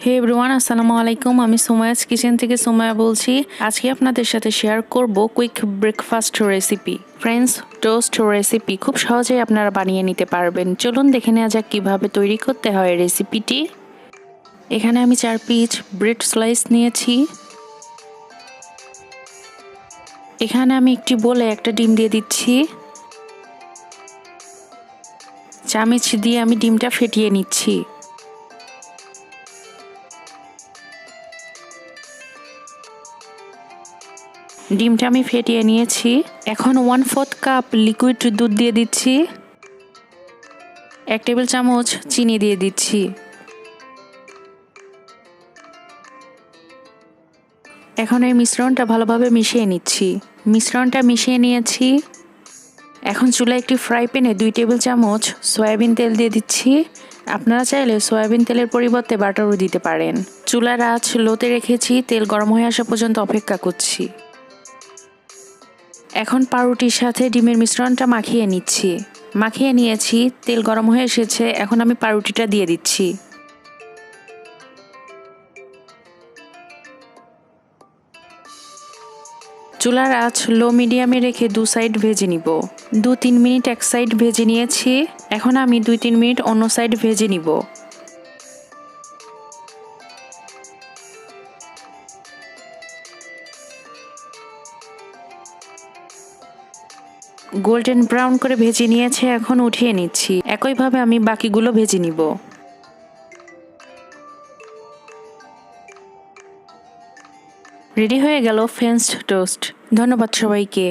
হে everyone, আসসালামু আলাইকুম। আমি সুমাইয়াস কিচেন থেকে সুমাইয়া বলছি। আজকে আপনাদের সাথে শেয়ার করব quick breakfast recipe, French toast recipe. খুব সহজেই আপনারা বানিয়ে নিতে পারবেন। চলুন দেখে নেওয়া যাক কীভাবে তৈরি করতে হয় রেসিপিটি। এখানে আমি 4 পিস ব্রেড স্লাইস নিয়েছি। এখানে আমি একটি বলে একটা ডিম দিয়ে দিচ্ছি। চামচ দিয়ে আমি ডিমটা ফেটিয়ে নিচ্ছি। ডিমটা আমি ফেটিয়ে নিয়েছি। এখন 1/4 কাপ লিকুইড দুধ দিয়ে দিচ্ছি। 1 টেবিল চামচ চিনি দিয়ে দিচ্ছি। এখন এই মিশ্রণটা ভালোভাবে মিশিয়ে নিচ্ছি। মিশ্রণটা মিশিয়ে নিয়েছি। এখন চুলায় একটি ফ্রাই প্যানে 2 টেবিল চামচ সয়াবিন তেল দিয়ে দিচ্ছি। আপনারা চাইলে সয়াবিন তেলের পরিবর্তে বাটারও দিতে পারেন। চুলার আঁচ লোতে রেখেছি। তেল গরম হয়ে আসা পর্যন্ত অপেক্ষা করছি। এখন পাউরুটির সাথে ডিমের মিশ্রণটা মাখিয়ে নিচ্ছি। মাখিয়ে নিয়েছি। তেল গরম হয়ে এসেছে। এখন আমি পাউরুটিটা দিয়ে দিচ্ছি। চুলার আঁচ লো মিডিয়ামে রেখে 2 সাইড ভেজে নিব। 2-3 মিনিট এক সাইড ভেজে নিয়েছি। এখন আমি 2-3 মিনিট অন্য সাইড ভেজে নিব। গোল্ডেন ব্রাউন করে ভেজে নিয়েছে। এখন উঠিয়ে নিচ্ছি। একইভাবে আমি বাকিগুলো ভেজে নিব। রেডি হয়ে গেল ফ্রেঞ্চ টোস্ট। ধন্যবাদ সবাইকে।